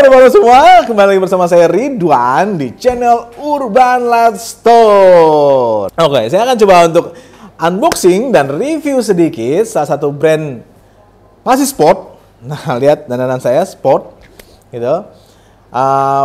Halo semua, kembali lagi bersama saya Ridwan di channel Urban Life Store. Oke, saya akan coba untuk unboxing dan review sedikit salah satu brand masih sport. Nah, lihat dandanan saya sport, gitu.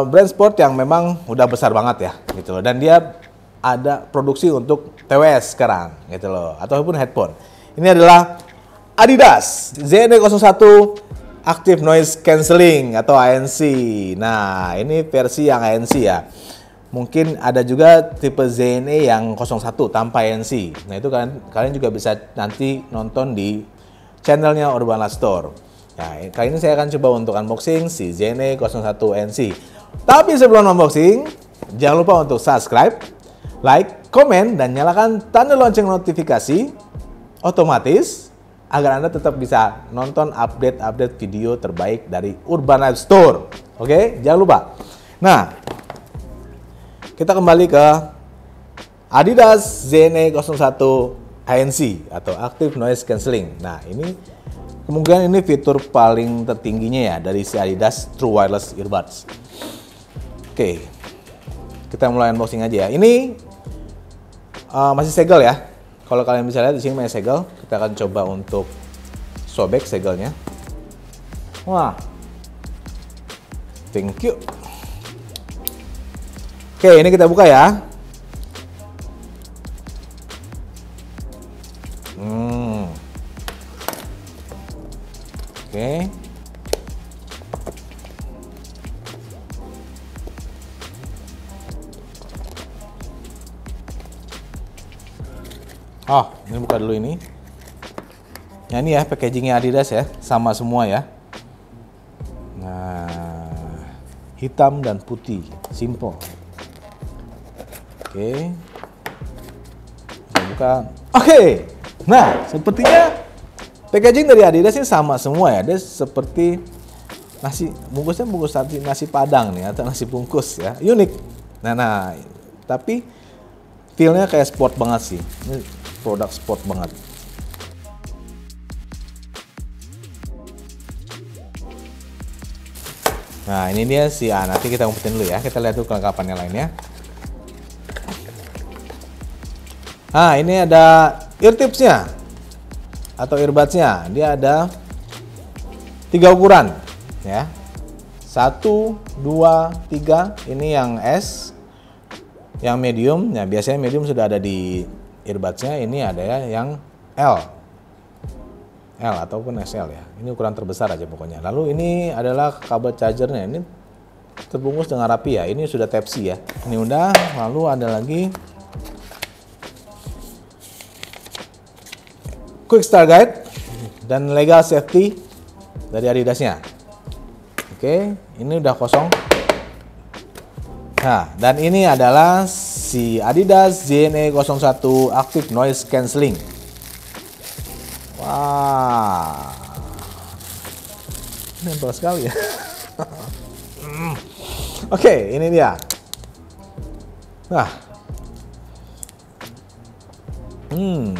Brand sport yang memang udah besar banget ya, gitu loh. Dan dia ada produksi untuk TWS sekarang, gitu loh, ataupun headphone. Ini adalah Adidas ZN01 Active Noise Cancelling atau ANC. Nah, ini versi yang ANC ya. Mungkin ada juga tipe ZNE yang 01 tanpa ANC. Nah, itu kalian juga bisa nanti nonton di channelnya Urban Life Store. Nah, kali ini saya akan coba untuk unboxing si ZNE 01 ANC. Tapi sebelum unboxing, jangan lupa untuk subscribe, like, komen, dan nyalakan tanda lonceng notifikasi otomatis agar Anda tetap bisa nonton update-update video terbaik dari Urban Life Store. Oke, jangan lupa. Nah, kita kembali ke Adidas ZN01 ANC atau Active Noise Cancelling. Nah, ini kemungkinan ini fitur paling tertingginya ya dari si Adidas True Wireless Earbuds. Oke, kita mulai unboxing aja ya. Ini masih segel ya. Kalau kalian bisa lihat di sini masih segel, kita akan coba untuk sobek segelnya. Wah, thank you. Oke, ini kita buka ya. Oke. Oh, ini buka dulu ini. Nah, ini ya packagingnya Adidas ya, sama semua ya. Nah, hitam dan putih, simple. Oke. Kita buka. Oke. Nah, sepertinya packaging dari Adidas ini sama semua ya. Dia seperti nasi bungkusnya bungkus nasi padang nih atau nasi bungkus ya. Unik. Nah, tapi feel-nya kayak sport banget sih. Ini produk sport banget. Nah, ini dia sih. Nanti kita umpetin dulu ya. Kita lihat dulu kelengkapannya lainnya. Nah, ini ada ear tips-nya atau earbuds-nya. Dia ada 3 ukuran ya. 1, 2, 3. Ini yang S. Yang medium. Nah, biasanya medium sudah ada di earbuds-nya. Ini ada ya yang L ataupun XL ya. Ini ukuran terbesar aja pokoknya. Lalu ini adalah kabel chargernya. Ini terbungkus dengan rapi ya. Ini sudah Type C ya. Ini udah. Lalu ada lagi Quick Start Guide dan Legal Safety dari Adidasnya. Oke, ini udah kosong. Nah, dan ini adalah si Adidas ZN01 Active Noise Cancelling. Wah, nempel sekali ya. Oke, ini dia. Nah, ini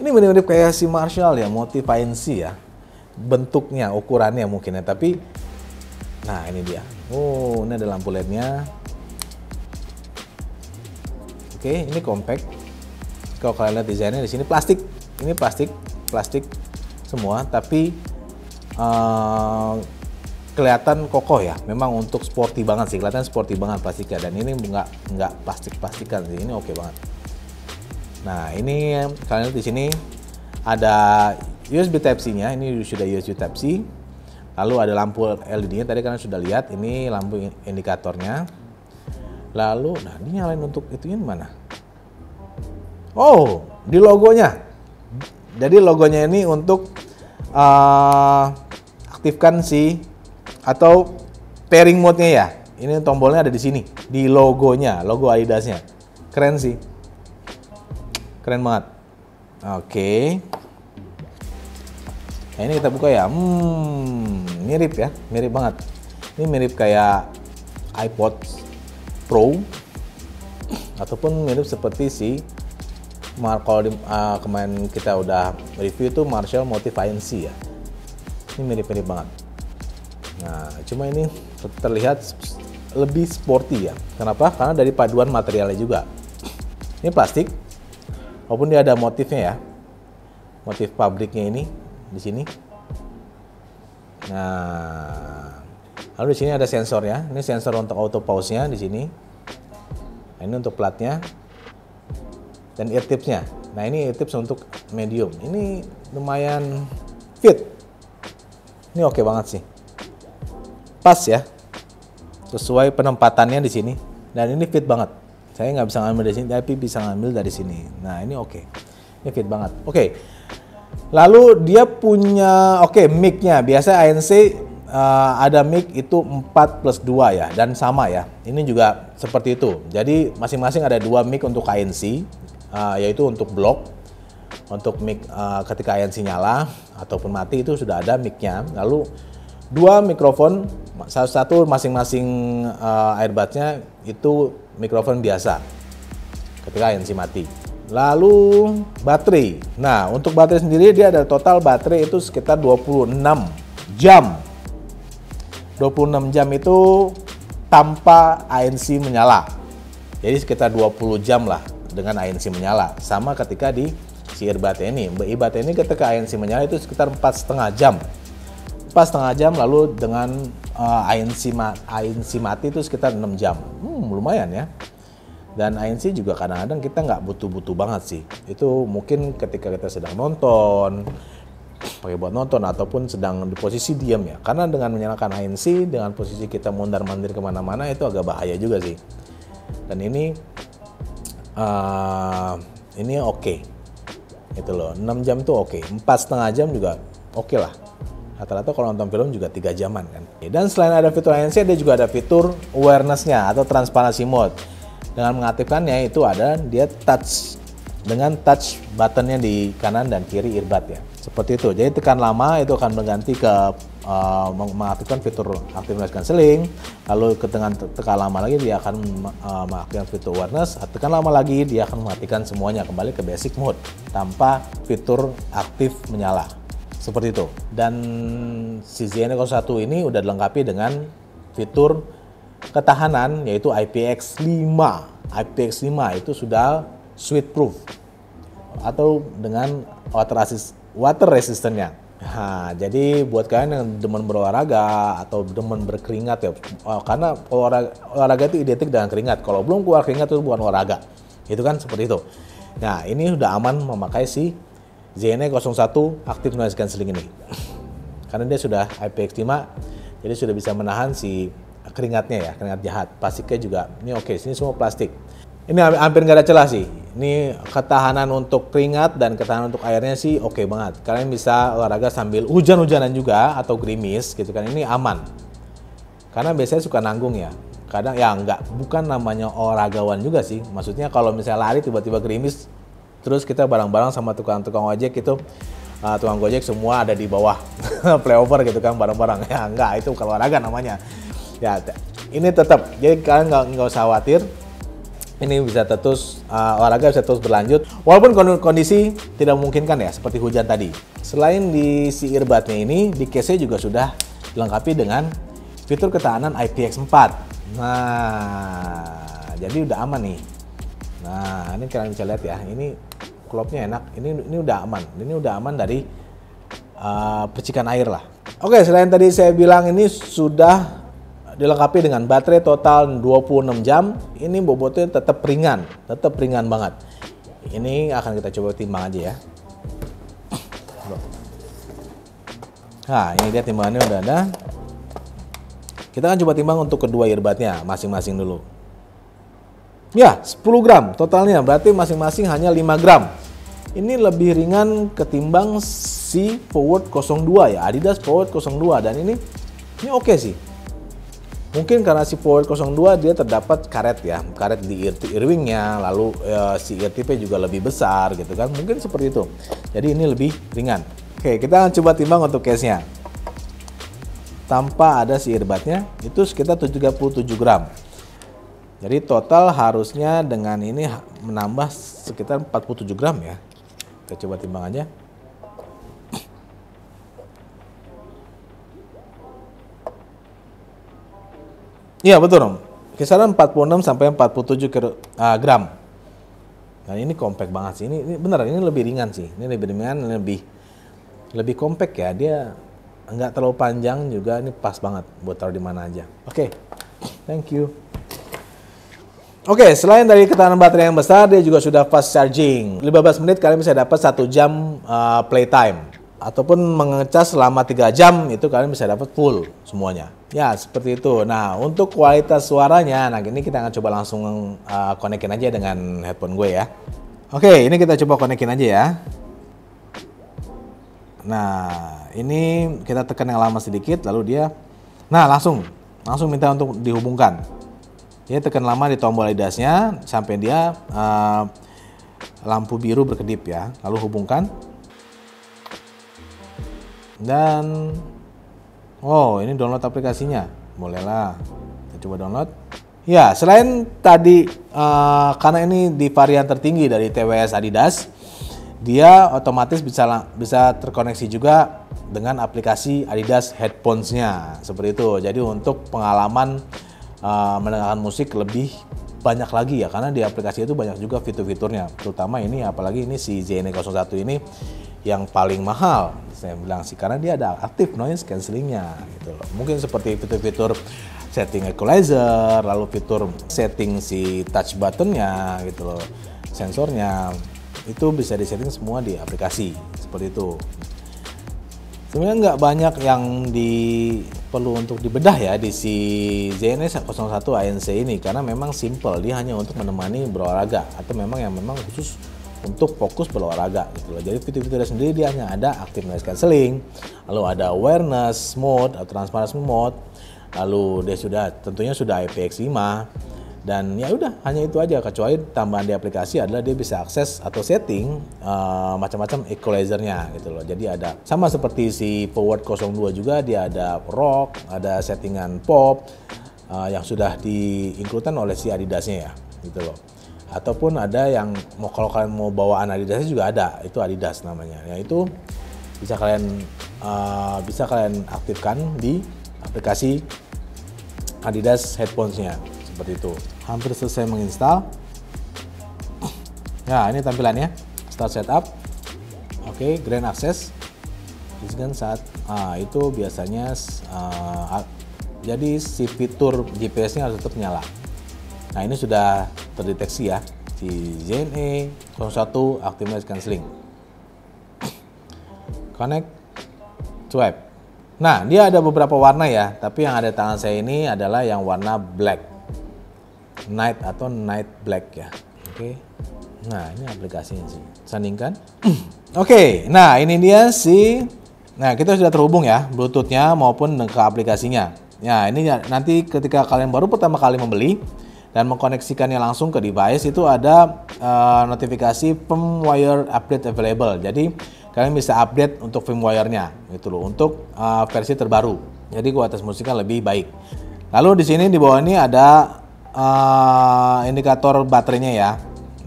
mirip-mirip kayak si Marshall ya, motif ANC ya. Bentuknya, ukurannya mungkin ya, tapi nah ini dia. Oh, ini ada lampu LED-nya. Oke, ini compact. Kalau kalian lihat desainnya di sini plastik. Ini plastik semua, tapi kelihatan kokoh ya. Memang untuk sporty banget sih, kelihatan sporty banget plastiknya. Dan ini nggak plastik-plastikan sih. Ini oke banget. Nah, ini kalian lihat di sini ada USB Type C-nya. Ini sudah USB Type C. Lalu ada lampu LED-nya, tadi kalian sudah lihat, ini lampu indikatornya. Lalu, nah ini nyalain untuk itunya mana? Oh, di logonya. Jadi logonya ini untuk aktifkan atau pairing mode-nya ya. Ini tombolnya ada di sini, di logonya, logo Adidasnya. Keren sih. Keren banget. Oke. Nah, ini kita buka ya. Mirip ya, mirip banget. Ini mirip kayak iPod Pro ataupun mirip seperti kalau kemarin kita udah review itu Marshall Motif ANC ya. Ini mirip-mirip banget. Nah, cuma ini terlihat lebih sporty ya. Kenapa? Karena dari paduan materialnya juga. Ini plastik, walaupun dia ada motifnya ya, motif pabriknya ini di sini. Nah, lalu di sini ada sensornya. Ini sensor untuk auto pause-nya di sini. Nah, ini untuk platnya dan ear tips-nya. Nah, ini ear tips untuk medium. Ini lumayan fit. Ini oke banget sih. Pas ya. Sesuai penempatannya di sini. Dan ini fit banget. Saya nggak bisa ngambil dari sini, tapi bisa ngambil dari sini. Nah, ini oke. Ini fit banget. Oke. Lalu dia punya mic-nya. Biasa ANC ada mic itu 4+2 ya, dan sama ya. Ini juga seperti itu. Jadi masing-masing ada 2 mic untuk ANC, yaitu untuk block, untuk mic ketika ANC nyala ataupun mati itu sudah ada mic-nya. Lalu 2 mikrofon, satu masing-masing earbudnya itu mikrofon biasa ketika ANC mati. Lalu baterai. Nah, untuk baterai sendiri dia ada total baterai itu sekitar 26 jam. 26 jam itu tanpa ANC menyala. Jadi sekitar 20 jam lah dengan ANC menyala. Sama ketika di si earbud ini. Earbud ini ketika ANC menyala itu sekitar 4,5 jam. 4,5 jam, lalu dengan ANC mati itu sekitar 6 jam. Lumayan ya. Dan ANC juga kadang-kadang kita nggak butuh-butuh banget sih. Itu mungkin ketika kita sedang nonton, pakai buat nonton, ataupun sedang di posisi diam ya. Karena dengan menyalakan ANC, dengan posisi kita mondar-mandir kemana-mana itu agak bahaya juga sih. Dan ini oke. Itu loh, 6 jam tuh oke. 4,5 jam juga oke lah. Rata-rata kalau nonton film juga 3 jaman kan. Dan selain ada fitur ANC, ada juga ada fitur awareness-nya atau transparansi mode. Dengan mengaktifkannya itu ada dia touch dengan touch buttonnya di kanan dan kiri earbud ya. Seperti itu. Jadi tekan lama itu akan berganti ke mengaktifkan fitur active noise cancelling. Lalu tekan lama lagi dia akan mengaktifkan fitur awareness. Tekan lama lagi dia akan mematikan semuanya kembali ke basic mode tanpa fitur aktif menyala. Seperti itu. Dan si ZN01 ini udah dilengkapi dengan fitur ketahanan yaitu IPX5. IPX5 itu sudah sweat proof atau dengan water resistance-nya. Nah, jadi buat kalian yang demen berolahraga atau demen berkeringat ya, karena olahraga itu identik dengan keringat. Kalau belum keluar keringat itu bukan olahraga. Itu kan seperti itu. Nah, ini sudah aman memakai si ZN01 active noise cancelling ini. Karena dia sudah IPX5, jadi sudah bisa menahan si keringatnya ya, keringat jahat. Plastiknya juga ini oke, ini semua plastik. Ini hampir nggak ada celah sih. Ini ketahanan untuk keringat dan ketahanan untuk airnya sih oke banget. Kalian bisa olahraga sambil hujan-hujanan juga atau gerimis gitu kan, ini aman. Karena biasanya suka nanggung ya. Kadang ya bukan namanya olahragawan juga sih. Maksudnya kalau misalnya lari tiba-tiba gerimis, terus kita bareng-bareng sama tukang-tukang ojek itu, tukang gojek semua ada di bawah flyover gitu kan bareng-bareng. Ya enggak, itu bukan olahraga namanya. Ya, ini tetap, jadi kalian nggak usah khawatir, ini bisa terus olahraga bisa terus berlanjut, walaupun kondisi tidak memungkinkan ya, seperti hujan tadi. Selain di si earbudnya ini, di case-nya juga sudah dilengkapi dengan fitur ketahanan IPX4. Nah, jadi udah aman nih. Nah, ini kalian bisa lihat ya, ini klopnya enak, ini udah aman, dari percikan air lah. Oke, selain tadi saya bilang ini sudah dilengkapi dengan baterai total 26 jam, ini bobotnya tetap ringan banget. Ini akan kita coba timbang aja ya. Nah, ini dia timbangannya udah ada. Kita akan coba timbang untuk kedua earbudnya masing-masing dulu. Ya, 10 gram totalnya, berarti masing-masing hanya 5 gram. Ini lebih ringan ketimbang si Forward 02 ya, Adidas Forward 02, dan ini oke sih. Mungkin karena si Forward 02 dia terdapat karet ya, karet di earwingnya, lalu si ear tip-nya juga lebih besar gitu kan, mungkin seperti itu. Jadi ini lebih ringan. Oke, kita akan coba timbang untuk case-nya. Tanpa ada si earbudnya itu sekitar 37 gram. Jadi total harusnya dengan ini menambah sekitar 47 gram ya. Kita coba timbang aja. Iya betul, kisaran 46 sampai 47 gram. Nah ini compact banget sih, ini bener, ini lebih ringan sih, ini lebih ringan, lebih compact ya, dia nggak terlalu panjang juga, ini pas banget buat taruh di mana aja. Oke, thank you. Oke, selain dari ketahanan baterai yang besar, dia juga sudah fast charging. 15 menit kalian bisa dapat 1 jam playtime. Ataupun mengecas selama 3 jam, itu kalian bisa dapat full semuanya. Ya, seperti itu. Nah, untuk kualitas suaranya, nah ini kita akan coba langsung konekin aja dengan headphone gue ya. Oke, ini kita coba konekin aja ya. Nah, ini kita tekan yang lama sedikit, lalu dia, nah langsung minta untuk dihubungkan. Dia tekan lama di tombol lidasnya sampai dia lampu biru berkedip ya, lalu hubungkan. Dan oh, ini download aplikasinya, bolehlah kita coba download. Ya, selain tadi karena ini di varian tertinggi dari TWS Adidas, dia otomatis bisa terkoneksi juga dengan aplikasi Adidas Headphones-nya seperti itu. Jadi untuk pengalaman mendengarkan musik lebih banyak lagi ya, karena di aplikasi itu banyak juga fitur-fiturnya, terutama ini, apalagi ini si ZN01 ini yang paling mahal saya bilang sih, karena dia ada active noise cancellingnya gitu loh. Mungkin seperti fitur-fitur setting equalizer, lalu fitur setting si touch buttonnya gitu loh, sensornya itu bisa disetting semua di aplikasi seperti itu. Sebenarnya nggak banyak yang perlu untuk dibedah ya di si ZN01 ANC ini, karena memang simple, dia hanya untuk menemani berolahraga atau memang khusus untuk fokus berolahraga gitu loh. Jadi fitur-fiturnya sendiri dia hanya ada active noise cancelling, lalu ada awareness mode atau transparency mode, lalu dia tentunya sudah IPX5, dan ya udah hanya itu aja, kecuali tambahan di aplikasi adalah dia bisa akses atau setting macam-macam equalizernya gitu loh. Jadi ada sama seperti si Forward 02 juga, dia ada rock, ada settingan pop yang sudah diincludekan oleh si Adidasnya ya gitu loh. Ataupun ada yang kalau kalian mau bawaan Adidasnya juga ada, itu Adidas namanya. Ya itu bisa kalian aktifkan di aplikasi Adidas Headphones-nya seperti itu. Hampir selesai menginstal. Nah, ini tampilannya. Start setup. Oke, Grand Access. Disini saat itu biasanya jadi si fitur GPS-nya harus tetap nyala. Nah, ini sudah terdeteksi ya, si ZN01 Active Noise Cancelling. Connect, swipe. Nah, dia ada beberapa warna ya, tapi yang ada di tangan saya ini adalah yang warna black, night atau night black ya. Oke. Nah, ini aplikasinya sih. Sandingkan. Oke, nah ini dia nah kita sudah terhubung ya, Bluetooth-nya maupun ke aplikasinya. Nah, ini nanti ketika kalian baru pertama kali membeli dan mengkoneksikannya langsung ke device, itu ada notifikasi firmware update available. Jadi kalian bisa update untuk firmware-nya gitu loh, untuk versi terbaru. Jadi kualitas musiknya lebih baik. Lalu di sini di bawah ini ada indikator baterainya ya.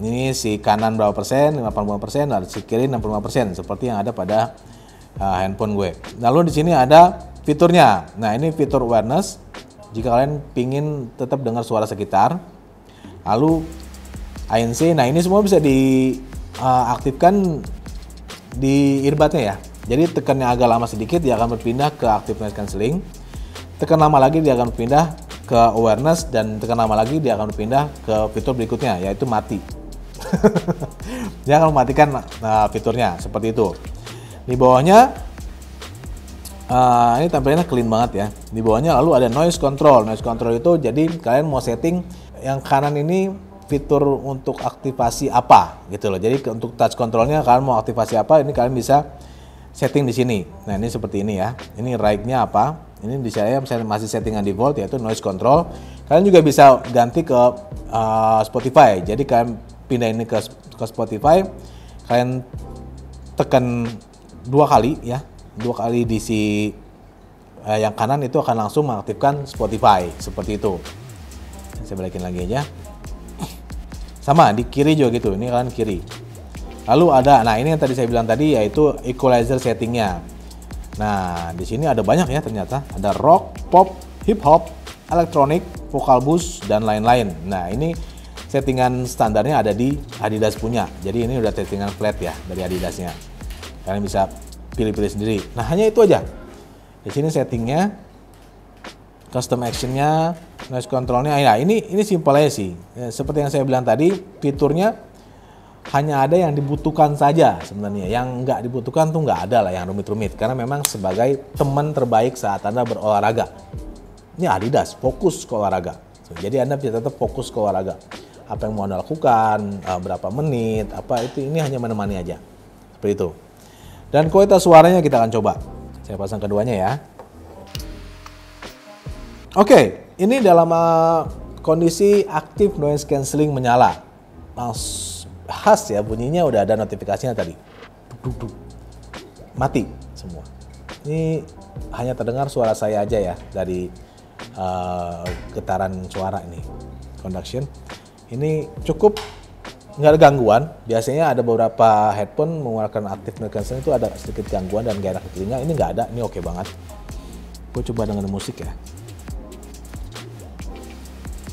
Ini si kanan berapa persen, 80%, dan si kiri 65%, seperti yang ada pada handphone gue. Lalu di sini ada fiturnya. Nah, ini fitur awareness. Jika kalian pingin tetap dengar suara sekitar. Lalu ANC, nah ini semua bisa diaktifkan di earbudnya ya. Jadi tekannya agak lama sedikit, dia akan berpindah ke active noise cancelling. Tekan lama lagi, dia akan berpindah ke awareness, dan tekan lama lagi dia akan berpindah ke fitur berikutnya, yaitu mati. Dia akan mematikan fiturnya seperti itu. Di bawahnya ini tampilannya clean banget ya. Di bawahnya lalu ada noise control. Noise control itu jadi kalian mau setting yang kanan ini fitur untuk aktivasi apa gitu loh. Jadi untuk touch controlnya kalian mau aktivasi apa, ini kalian bisa setting di sini. Nah, ini seperti ini ya. Ini right-nya apa? Ini di saya masih settingan default yaitu noise control. Kalian juga bisa ganti ke Spotify. Jadi kalian pindah ini ke Spotify. Kalian tekan 2 kali ya. 2 kali di yang kanan itu akan langsung mengaktifkan Spotify seperti itu. Saya balikin lagi aja. Sama di kiri juga gitu. Ini kan kiri. Lalu ada, nah ini yang tadi saya bilang tadi yaitu equalizer settingnya. Nah di sini ada banyak ya ternyata. Ada rock, pop, hip hop, elektronik, vocal boost, dan lain-lain. Nah, ini settingan standarnya ada di Adidas punya. Jadi ini udah settingan flat ya dari Adidasnya. Kalian bisa pilih-pilih sendiri. Nah, hanya itu aja. Di sini settingnya, custom actionnya, noise controlnya. Ya, ini simpel aja sih. Ya, seperti yang saya bilang tadi, fiturnya hanya ada yang dibutuhkan saja sebenarnya. Yang nggak dibutuhkan tuh nggak ada lah yang rumit-rumit. Karena memang sebagai teman terbaik saat Anda berolahraga. Ini Adidas, fokus ke olahraga. Jadi Anda bisa tetap fokus ke olahraga. Apa yang mau Anda lakukan, berapa menit, apa itu, ini hanya menemani aja. Seperti itu. Dan kualitas suaranya kita akan coba. Saya pasang keduanya ya. Oke, ini dalam kondisi aktif noise cancelling menyala. Khas ya, bunyinya udah ada notifikasinya tadi. Mati semua. Ini hanya terdengar suara saya aja ya dari getaran suara ini. Conduction. Ini cukup nggak ada gangguan. Biasanya ada beberapa headphone mengeluarkan aktif noise cancelling itu ada sedikit gangguan dan gak enak di telinga. Ini nggak ada. Ini oke banget. Gue coba dengan musik ya.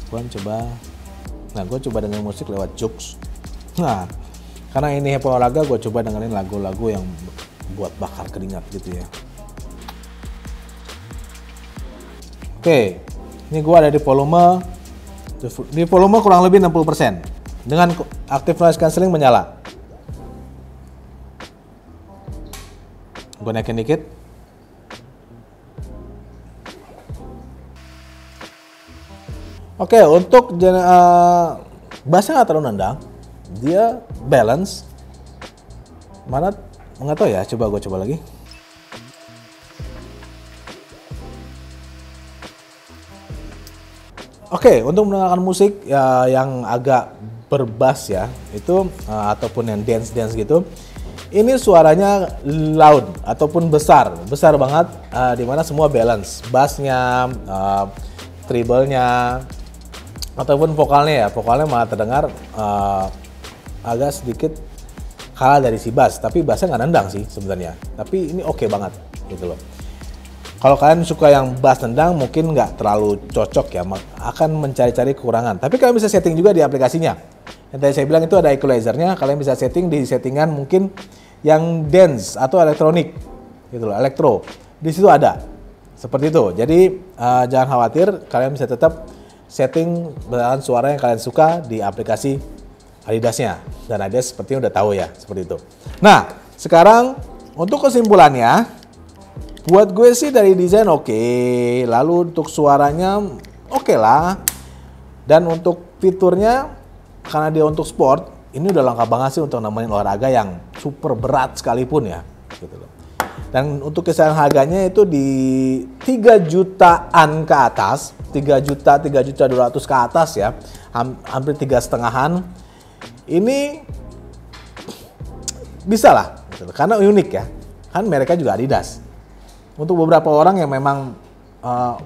Gue coba dengan musik lewat Joox. Nah, karena ini headphone olahraga, gue coba dengerin lagu-lagu yang buat bakar keringat gitu ya. Oke, ini gue ada di volume kurang lebih 60% dengan active noise cancelling menyala. Gue naikin dikit. Oke, untuk bassnya nggak terlalu nendang. Dia balance. Mana nggak tahu ya, gue coba lagi. Oke, untuk mendengarkan musik ya, yang agak berbass ya, itu ataupun yang dance gitu, ini suaranya loud ataupun besar banget, dimana semua balance, bassnya, treble-nya, ataupun vokalnya malah terdengar agak sedikit kalah dari si bass, tapi bassnya nggak nendang sih sebenarnya, tapi ini oke banget gitu loh. Kalau kalian suka yang bass nendang mungkin nggak terlalu cocok ya, akan mencari-cari kekurangan, tapi kalian bisa setting juga di aplikasinya. Yang tadi saya bilang itu ada equalizer-nya, kalian bisa setting di settingan mungkin yang dance atau elektronik gitu loh, elektro, di situ ada seperti itu. Jadi jangan khawatir, kalian bisa tetap setting berdasarkan suara yang kalian suka di aplikasi Adidasnya, dan Adidas sepertinya udah tahu ya, seperti itu. Nah, sekarang untuk kesimpulannya, buat gue sih dari desain oke, lalu untuk suaranya oke lah, dan untuk fiturnya karena dia untuk sport, ini udah lengkap banget sih untuk nemenin olahraga yang super berat sekalipun ya, gitu loh. Dan untuk kisaran harganya itu di 3 jutaan ke atas, 3.200.000 ke atas ya, hampir 3,5-an. Ini bisa lah, gitu, karena unik ya, kan mereknya juga Adidas. Untuk beberapa orang yang memang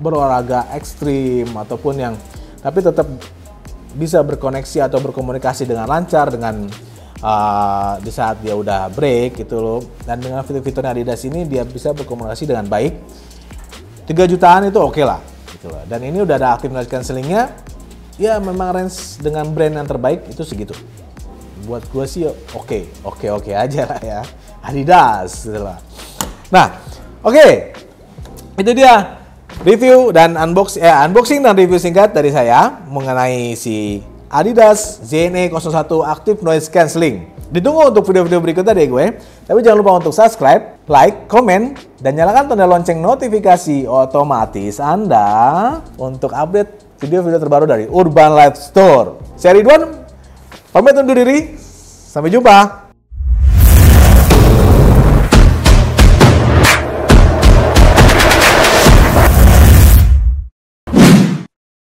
berolahraga ekstrim ataupun yang tapi tetap bisa berkoneksi atau berkomunikasi dengan lancar dengan di saat dia udah break gitu loh, dan dengan fitur-fiturnya Adidas ini dia bisa berkomunikasi dengan baik. 3 jutaan itu oke lah gitu loh. Dan ini udah ada active noise cancellingnya, ya memang range dengan brand yang terbaik itu segitu. Buat gue sih oke aja lah ya, Adidas gitu lah. Nah, oke, itu dia review dan unboxing dan review singkat dari saya mengenai si Adidas ZNE 01 Active Noise Cancelling. Ditunggu untuk video-video berikutnya dari gue. Tapi jangan lupa untuk subscribe, like, komen, dan nyalakan tanda lonceng notifikasi otomatis Anda untuk update video-video terbaru dari Urban Light Store. Saya Ridwan, pamit undur diri. Sampai jumpa.